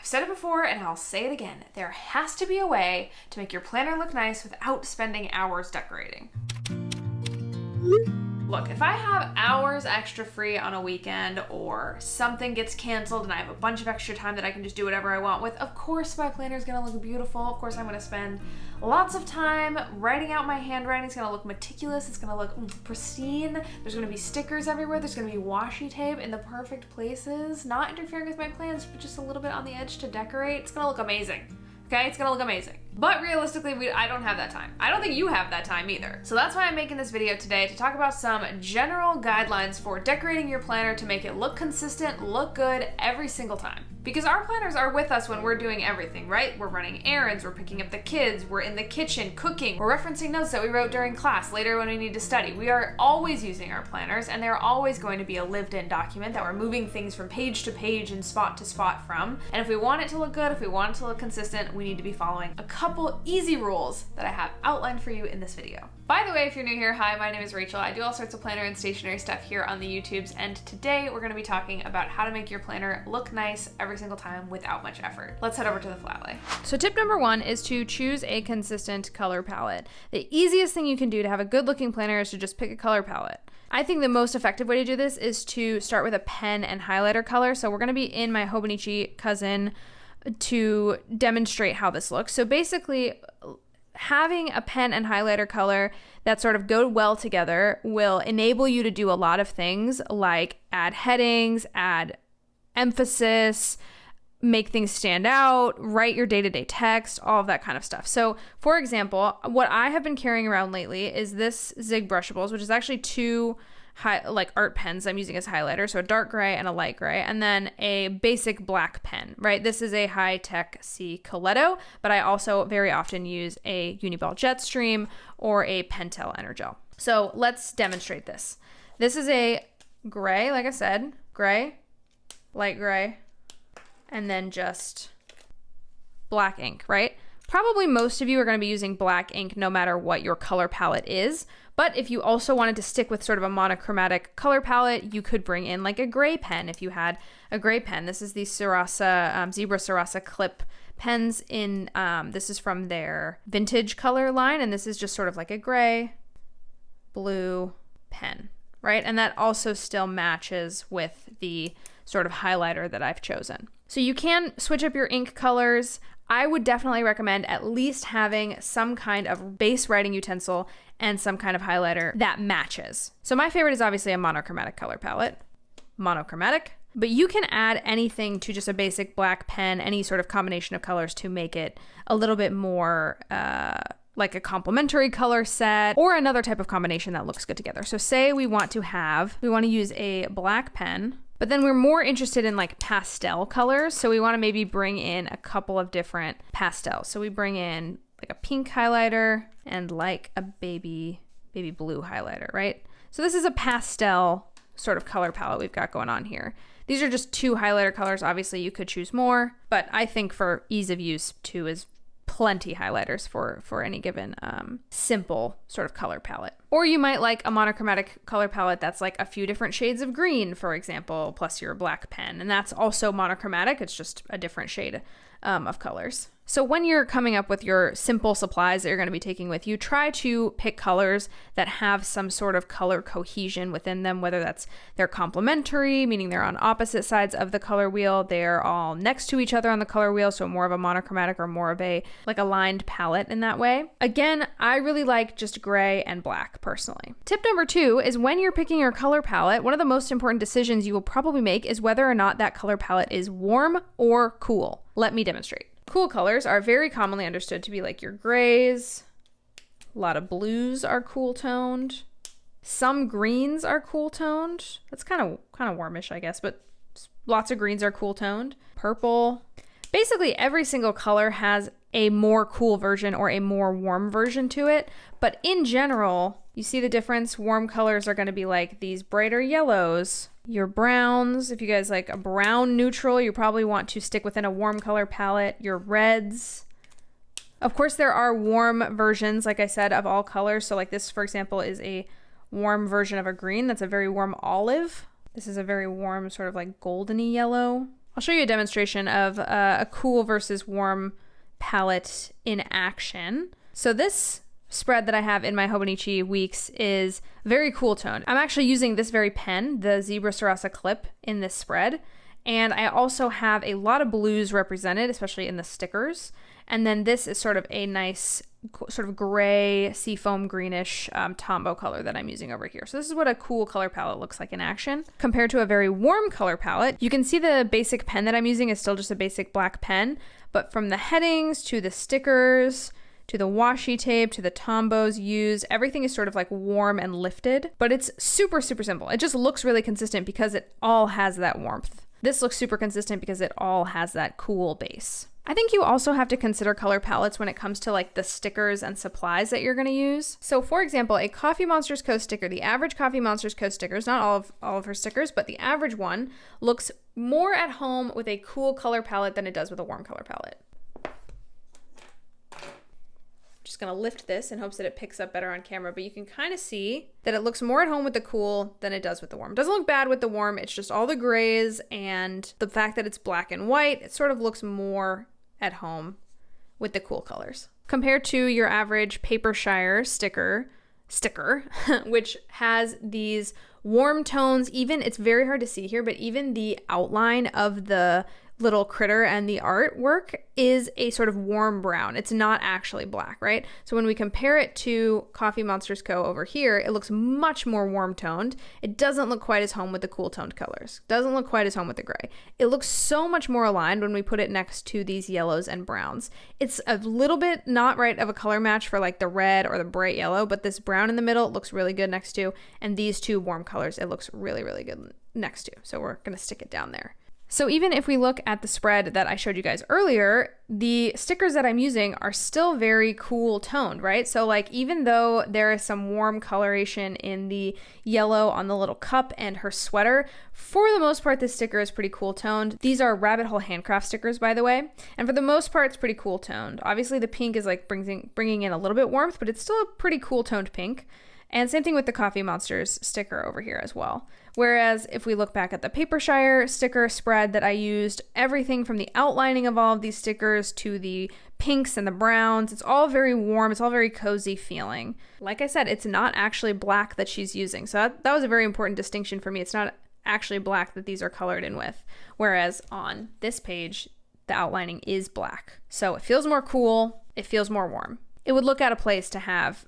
said it before and I'll say it again. There has to be a way to make your planner look nice without spending hours decorating. Look, if I have hours extra free on a weekend or something gets canceled and I have a bunch of extra time that I can just do whatever I want with, of course my planner is gonna look beautiful. Of course I'm gonna spend lots of time writing out my handwriting. It's gonna look meticulous. It's gonna look pristine. There's gonna be stickers everywhere. There's gonna be washi tape in the perfect places, not interfering with my plans, but just a little bit on the edge to decorate. It's gonna look amazing. Okay, it's gonna look amazing. But realistically, I don't have that time. I don't think you have that time either. So that's why I'm making this video today, to talk about some general guidelines for decorating your planner to make it look consistent, look good every single time. Because our planners are with us when we're doing everything, right? We're running errands, we're picking up the kids, we're in the kitchen cooking, we're referencing notes that we wrote during class later when we need to study. We are always using our planners, and they're always going to be a lived-in document that we're moving things from page to page and spot to spot from. And if we want it to look good, if we want it to look consistent, we need to be following a couple easy rules that I have outlined for you in this video. By the way, if you're new here, hi, my name is Rachel. I do all sorts of planner and stationery stuff here on the YouTubes, and today we're going to be talking about how to make your planner look nice every single time without much effort. Let's head over to the flat lay. So tip number 1 is to choose a consistent color palette. The easiest thing you can do to have a good looking planner is to just pick a color palette. I think the most effective way to do this is to start with a pen and highlighter color. So we're going to be in my Hobonichi Cousin to demonstrate how this looks. So basically, having a pen and highlighter color that sort of go well together will enable you to do a lot of things like add headings, add emphasis, make things stand out, write your day-to-day text, all of that kind of stuff. So for example, what I have been carrying around lately is this Zig Brushables, which is actually two art pens I'm using as highlighter, so a dark gray and a light gray, and then a basic black pen, right? This is a high-tech C Coletto, but I also very often use a Uniball Jetstream or a Pentel Energel. So let's demonstrate this. This is a gray, like I said, gray, light gray, and then just black ink, right? Probably most of you are going to be using black ink no matter what your color palette is. But if you also wanted to stick with sort of a monochromatic color palette, you could bring in like a gray pen if you had a gray pen. This is the Sarasa, Zebra Sarasa Clip pens in, this is from their vintage color line. And this is just sort of like a gray, blue pen, right? And that also still matches with the sort of highlighter that I've chosen. So you can switch up your ink colors. I would definitely recommend at least having some kind of base writing utensil and some kind of highlighter that matches. So my favorite is obviously a monochromatic color palette. Monochromatic. But you can add anything to just a basic black pen, any sort of combination of colors to make it a little bit more like a complementary color set or another type of combination that looks good together. So say we want to use a black pen, but then we're more interested in like pastel colors. So we want to maybe bring in a couple of different pastels. So we bring in like a pink highlighter and like a baby blue highlighter, right? So this is a pastel sort of color palette we've got going on here. These are just 2 highlighter colors. Obviously you could choose more, but I think for ease of use, 2 is plenty highlighters for any given simple sort of color palette. Or you might like a monochromatic color palette that's like a few different shades of green, for example, plus your black pen. And that's also monochromatic. It's just a different shade of colors. So when you're coming up with your simple supplies that you're going to be taking with you, try to pick colors that have some sort of color cohesion within them, whether they're complementary, meaning they're on opposite sides of the color wheel, they're all next to each other on the color wheel, so more of a monochromatic or more of a like aligned palette in that way. Again, I really like just gray and black personally. Tip number 2 is when you're picking your color palette, one of the most important decisions you will probably make is whether or not that color palette is warm or cool. Let me demonstrate. Cool colors are very commonly understood to be like your grays. A lot of blues are cool toned. Some greens are cool toned. That's kind of warmish, I guess, but lots of greens are cool toned. Purple. Basically every single color has a more cool version or a more warm version to it. But in general, you see the difference? Warm colors are going to be like these brighter yellows. Your browns, if you guys like a brown neutral, you probably want to stick within a warm color palette. Your reds. Of course, there are warm versions, like I said, of all colors. So like this, for example, is a warm version of a green. That's a very warm olive. This is a very warm sort of like goldeny yellow. I'll show you a demonstration of a cool versus warm palette in action. So this spread that I have in my Hobonichi Weeks is very cool toned. I'm actually using this very pen, the Zebra Sarasa Clip, in this spread. And I also have a lot of blues represented, especially in the stickers. And then this is sort of a nice sort of gray, seafoam greenish Tombow color that I'm using over here. So this is what a cool color palette looks like in action. Compared to a very warm color palette, you can see the basic pen that I'm using is still just a basic black pen. But from the headings to the stickers, to the washi tape, to the Tombows used, everything is sort of like warm and lifted. But it's super, super simple. It just looks really consistent because it all has that warmth. This looks super consistent because it all has that cool base. I think you also have to consider color palettes when it comes to like the stickers and supplies that you're going to use. So for example, a Coffee Monsters Co. sticker, the average Coffee Monsters Co. stickers, not all of her stickers, but the average one looks more at home with a cool color palette than it does with a warm color palette. Just going to lift this in hopes that it picks up better on camera, but you can kind of see that it looks more at home with the cool than it does with the warm. It doesn't look bad with the warm, it's just all the grays and the fact that it's black and white, it sort of looks more at home with the cool colors. Compared to your average Papershire sticker, which has these warm tones, even, it's very hard to see here, but even the outline of the little critter and the artwork is a sort of warm brown. It's not actually black, right? So when we compare it to Coffee Monsters Co. over here, it looks much more warm toned. It doesn't look quite as home with the cool toned colors. Doesn't look quite as home with the gray. It looks so much more aligned when we put it next to these yellows and browns. It's a little bit not right of a color match for like the red or the bright yellow, but this brown in the middle looks really good next to, and these two warm colors, it looks really, really good next to. So we're gonna stick it down there. So even if we look at the spread that I showed you guys earlier, the stickers that I'm using are still very cool toned, right? So like even though there is some warm coloration in the yellow on the little cup and her sweater, for the most part, this sticker is pretty cool toned. These are rabbit hole handcraft stickers, by the way. And for the most part, it's pretty cool toned. Obviously the pink is like bringing in a little bit warmth, but it's still a pretty cool toned pink. And same thing with the Coffee Monsters sticker over here as well. Whereas if we look back at the Papershire sticker spread that I used, everything from the outlining of all of these stickers to the pinks and the browns, it's all very warm, it's all very cozy feeling. Like I said, it's not actually black that she's using. So that was a very important distinction for me. It's not actually black that these are colored in with. Whereas on this page, the outlining is black. So it feels more cool, it feels more warm. It would look out of place to have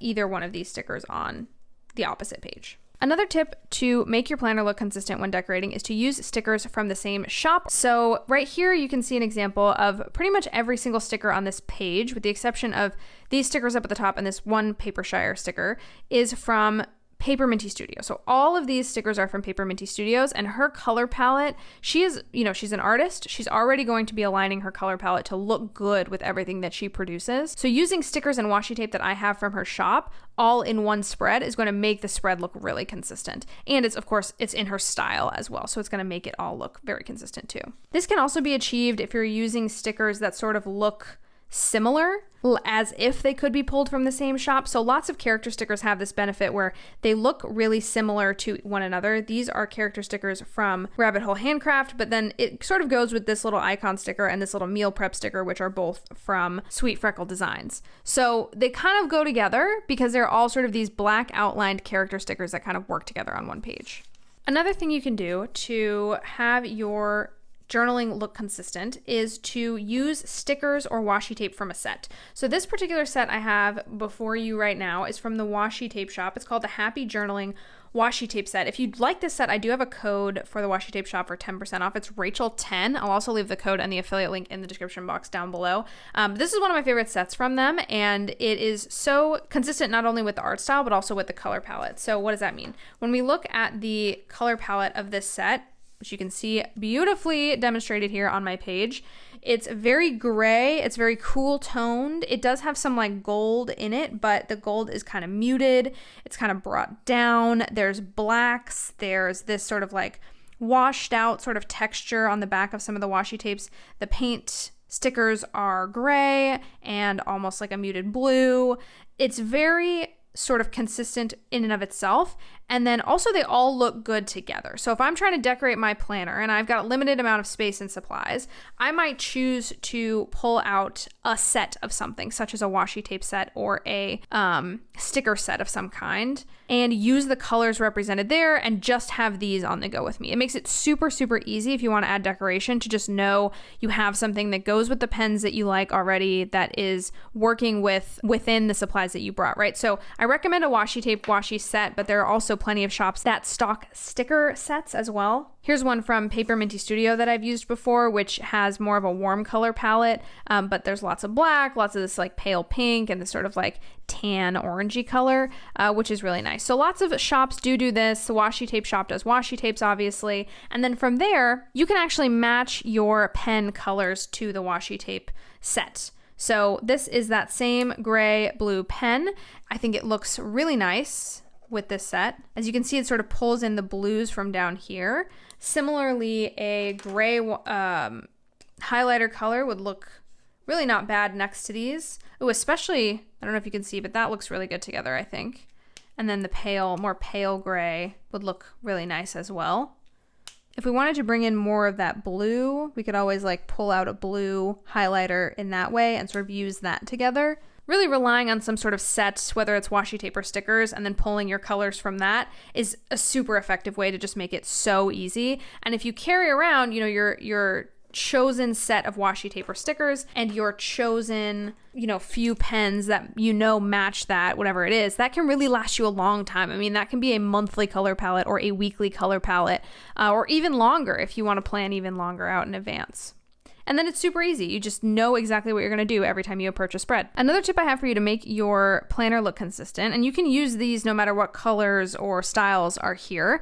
either one of these stickers on the opposite page. Another tip to make your planner look consistent when decorating is to use stickers from the same shop. So right here you can see an example of pretty much every single sticker on this page, with the exception of these stickers up at the top and this one Papershire sticker, is from Paper Minty Studio. So all of these stickers are from Paper Minty Studios, and her color palette, she's an artist. She's already going to be aligning her color palette to look good with everything that she produces. So using stickers and washi tape that I have from her shop all in one spread is going to make the spread look really consistent. And it's, of course, it's in her style as well. So it's going to make it all look very consistent too. This can also be achieved if you're using stickers that sort of look similar, as if they could be pulled from the same shop. So lots of character stickers have this benefit where they look really similar to one another. These are character stickers from Rabbit Hole Handcraft, but then it sort of goes with this little icon sticker and this little meal prep sticker, which are both from Sweet Freckle Designs. So they kind of go together because they're all sort of these black outlined character stickers that kind of work together on one page. Another thing you can do to have your journaling look consistent is to use stickers or washi tape from a set. So this particular set I have before you right now is from the washi tape shop. It's called the Happy Journaling washi tape set. If you'd like this set, I do have a code for the washi tape shop for 10% off. It's Rachelle10. I'll also leave the code and the affiliate link in the description box down below. This is one of my favorite sets from them, and it is so consistent not only with the art style, but also with the color palette. So what does that mean? When we look at the color palette of this set, which you can see beautifully demonstrated here on my page, it's very gray, it's very cool toned. It does have some like gold in it, but the gold is kind of muted. It's kind of brought down. There's blacks. There's this sort of like washed out sort of texture on the back of some of the washi tapes. The paint stickers are gray and almost like a muted blue. It's very sort of consistent in and of itself. And then also they all look good together. So if I'm trying to decorate my planner and I've got a limited amount of space and supplies, I might choose to pull out a set of something, such as a washi tape set or a sticker set of some kind, and use the colors represented there and just have these on the go with me. It makes it super, super easy if you want to add decoration to just know you have something that goes with the pens that you like already that is working within the supplies that you brought, right? So I recommend a washi tape washi set, but there are also plenty of shops that stock sticker sets as well. Here's one from Paper Minty Studio that I've used before, which has more of a warm color palette, but there's lots of black, lots of this like pale pink and this sort of like tan orangey color, which is really nice. So lots of shops do this. The washi tape shop does washi tapes, obviously. And then from there, you can actually match your pen colors to the washi tape set. So this is that same gray blue pen. I think it looks really nice with this set. As you can see, it sort of pulls in the blues from down here. Similarly, a gray highlighter color would look really not bad next to these. Oh, especially, I don't know if you can see, but that looks really good together, I think. And then the more pale gray would look really nice as well. If we wanted to bring in more of that blue, we could always like pull out a blue highlighter in that way and sort of use that together. Really relying on some sort of set, whether it's washi tape or stickers, and then pulling your colors from that is a super effective way to just make it so easy. And if you carry around, your chosen set of washi tape or stickers and your chosen, few pens that match that, whatever it is, that can really last you a long time. I mean, that can be a monthly color palette or a weekly color palette, or even longer if you want to plan even longer out in advance. And then it's super easy. You just know exactly what you're going to do every time you approach a spread. Another tip I have for you to make your planner look consistent, and you can use these no matter what colors or styles are here,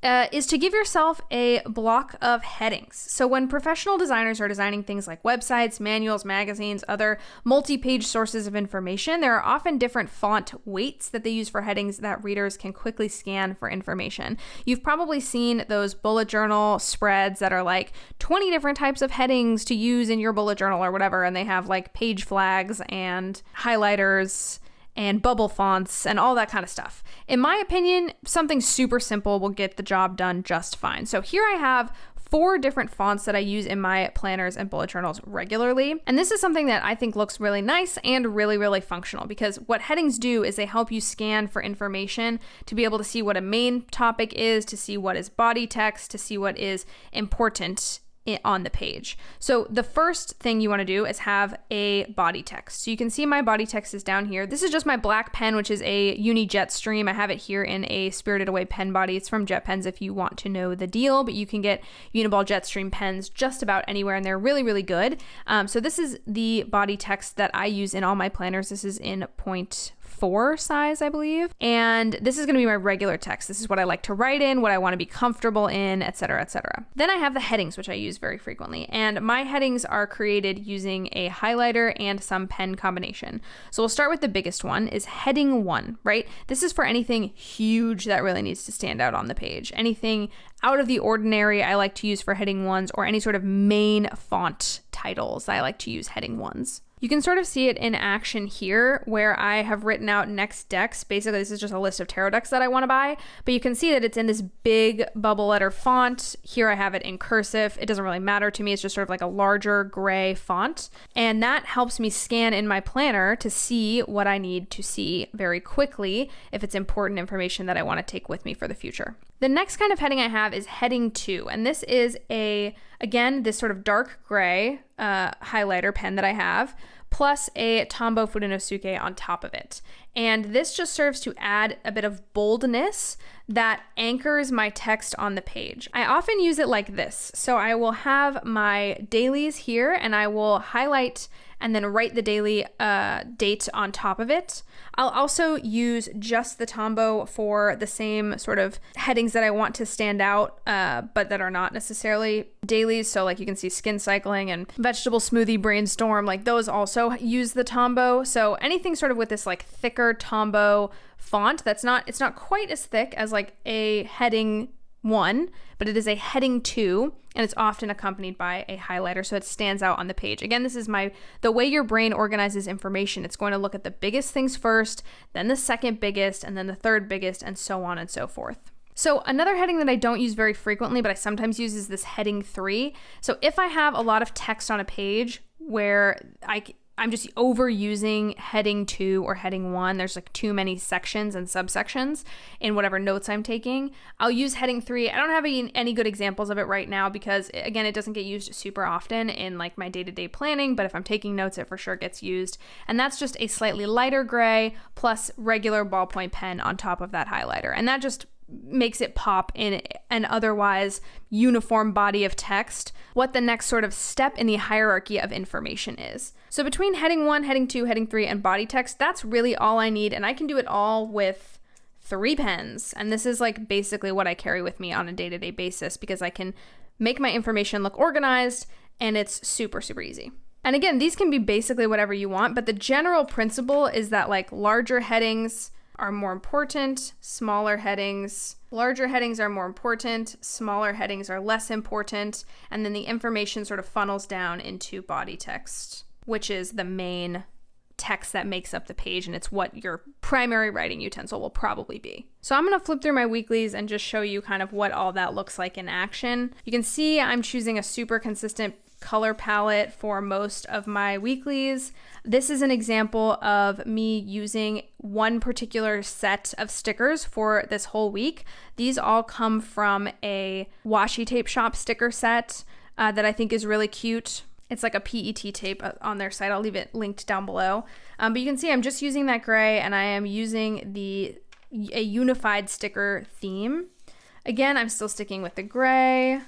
is to give yourself a block of headings. So when professional designers are designing things like websites, manuals, magazines, other multi-page sources of information, there are often different font weights that they use for headings that readers can quickly scan for information. You've probably seen those bullet journal spreads that are like 20 different types of headings to use in your bullet journal or whatever, and they have like page flags and highlighters and bubble fonts and all that kind of stuff. In my opinion, something super simple will get the job done just fine. So here I have 4 different fonts that I use in my planners and bullet journals regularly. And this is something that I think looks really nice and really, really functional, because what headings do is they help you scan for information to be able to see what a main topic is, to see what is body text, to see what is important on the page. So the first thing you want to do is have a body text. So you can see my body text is down here. This is just my black pen, which is a Uni Jetstream. I have it here in a Spirited Away pen body. It's from Jet Pens if you want to know the deal, but you can get Uniball Jetstream pens just about anywhere, and they're really, really good. So this is the body text that I use in all my planners. This is in 0.4 size, I believe. And this is going to be my regular text. This is what I like to write in, what I want to be comfortable in, etc., etc. Then I have the headings, which I use very frequently. And my headings are created using a highlighter and some pen combination. So we'll start with the biggest one, is heading 1, right? This is for anything huge that really needs to stand out on the page. Anything out of the ordinary I like to use for heading 1s, or any sort of main font titles I like to use heading 1s. You can sort of see it in action here, where I have written out next decks. Basically, this is just a list of tarot decks that I want to buy, but you can see that it's in this big bubble letter font. Here I have it in cursive. It doesn't really matter to me. It's just sort of like a larger gray font. And that helps me scan in my planner to see what I need to see very quickly if it's important information that I want to take with me for the future. The next kind of heading I have is heading 2, and this is again, this sort of dark gray highlighter pen that I have, plus a Tombow Fudenosuke on top of it. And this just serves to add a bit of boldness that anchors my text on the page. I often use it like this. So I will have my dailies here, and I will highlight and then write the daily date on top of it. I'll also use just the Tombow for the same sort of headings that I want to stand out, but that are not necessarily dailies. So like you can see skin cycling and vegetable smoothie brainstorm, like those also use the Tombow. So anything sort of with this like thicker Tombow font it's not quite as thick as like a heading 1, but it is a heading 2, and it's often accompanied by a highlighter so it stands out on the page. Again, this is the way your brain organizes information. It's going to look at the biggest things first, then the second biggest, and then the third biggest, and so on and so forth. So another heading that I don't use very frequently, but I sometimes use, is this heading 3. So if I have a lot of text on a page where I'm just overusing heading 2 or heading 1, there's like too many sections and subsections in whatever notes I'm taking, I'll use heading 3. I don't have any good examples of it right now because, again, it doesn't get used super often in like my day-to-day planning, but if I'm taking notes, it for sure gets used. And that's just a slightly lighter gray plus regular ballpoint pen on top of that highlighter. And that just makes it pop in an otherwise uniform body of text what the next sort of step in the hierarchy of information is. So between heading 1, heading 2, heading 3, and body text, that's really all I need, and I can do it all with 3 pens. And this is like basically what I carry with me on a day-to-day basis because I can make my information look organized, and it's super, super easy. And again, these can be basically whatever you want, but the general principle is that like larger headings are more important, larger headings are more important, smaller headings are less important, and then the information sort of funnels down into body text, which is the main text that makes up the page, and it's what your primary writing utensil will probably be. So I'm going to flip through my weeklies and just show you kind of what all that looks like in action. You can see I'm choosing a super consistent color palette for most of my weeklies. This is an example of me using one particular set of stickers for this whole week. These all come from a washi tape shop sticker set that I think is really cute. It's like a PET tape on their site. I'll leave it linked down below. But you can see I'm just using that gray, and I am using a unified sticker theme. Again, I'm still sticking with the gray.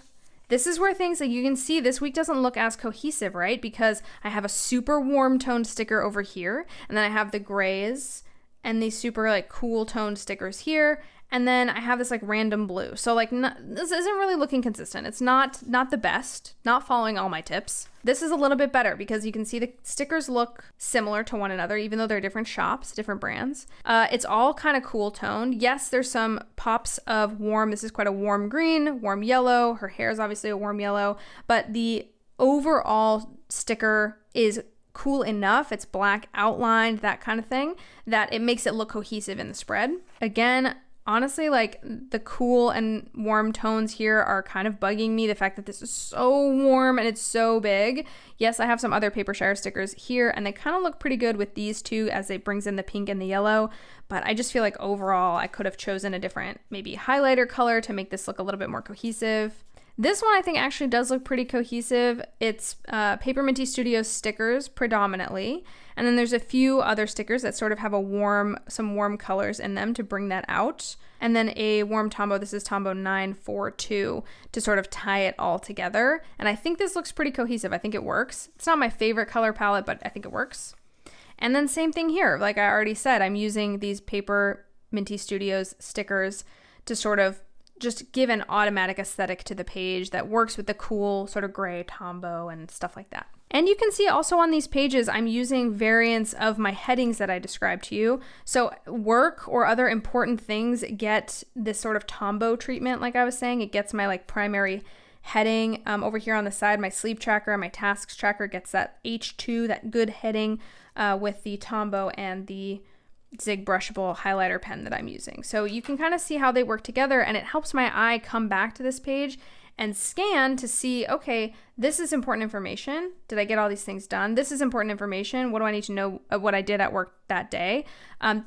This is where things, like you can see, this week doesn't look as cohesive, right? Because I have a super warm toned sticker over here, and then I have the grays and these super like cool toned stickers here, and then I have this like random blue. So like this isn't really looking consistent. It's not the best, not following all my tips. This is a little bit better because you can see the stickers look similar to one another, even though they're different shops, different brands. It's all kind of cool toned. Yes, there's some pops of warm. This is quite a warm green, warm yellow. Her hair is obviously a warm yellow, but the overall sticker is cool enough. It's black outlined, that kind of thing, that it makes it look cohesive in the spread. Again, honestly, like the cool and warm tones here are kind of bugging me. The fact that this is so warm and it's so big. Yes, I have some other paper shire stickers here, and they kind of look pretty good with these two as it brings in the pink and the yellow. But I just feel like overall I could have chosen a different maybe highlighter color to make this look a little bit more cohesive. This one I think actually does look pretty cohesive. It's Paper Minty Studios stickers predominantly, and then there's a few other stickers that sort of have some warm colors in them to bring that out, and then a warm Tombow. This is Tombow 942 to sort of tie it all together, and I think this looks pretty cohesive. I think it works. It's not my favorite color palette, but I think it works. And then same thing here. Like I already said, I'm using these Paper Minty Studios stickers to sort of just give an automatic aesthetic to the page that works with the cool sort of gray Tombow and stuff like that. And you can see also on these pages, I'm using variants of my headings that I described to you. So work or other important things get this sort of Tombow treatment, like I was saying. It gets my like primary heading over here on the side. My sleep tracker and my tasks tracker gets that H2, that good heading with the Tombow and the Zig brushable highlighter pen that I'm using. So you can kind of see how they work together, and it helps my eye come back to this page and scan to see, okay, this is important information. Did I get all these things done? This is important information. What do I need to know what I did at work that day?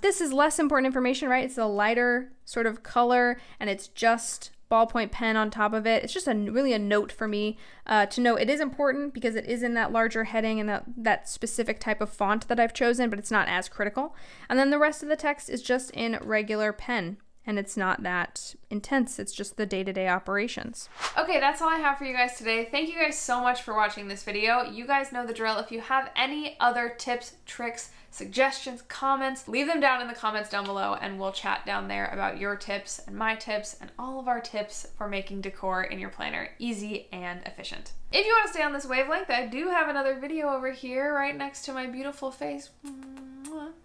This is less important information, right? It's a lighter sort of color, and it's just ballpoint pen on top of it. It's just really a note for me to know it is important because it is in that larger heading and that specific type of font that I've chosen, but it's not as critical. And then the rest of the text is just in regular pen, and it's not that intense. It's just the day-to-day operations. Okay, that's all I have for you guys today. Thank you guys so much for watching this video. You guys know the drill. If you have any other tips, tricks, suggestions, comments, leave them down in the comments down below, and we'll chat down there about your tips and my tips and all of our tips for making decor in your planner easy and efficient. If you want to stay on this wavelength, I do have another video over here right next to my beautiful face.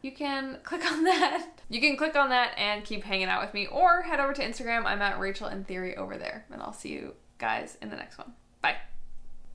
you can click on that. You can click on that and keep hanging out with me, or head over to Instagram. I'm at Rachel in Theory over there, and I'll see you guys in the next one.